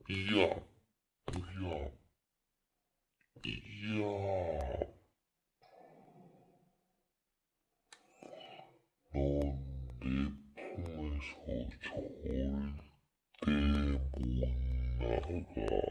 이야, 이야, 이야. 넌 내 품에서 절대 못 나가.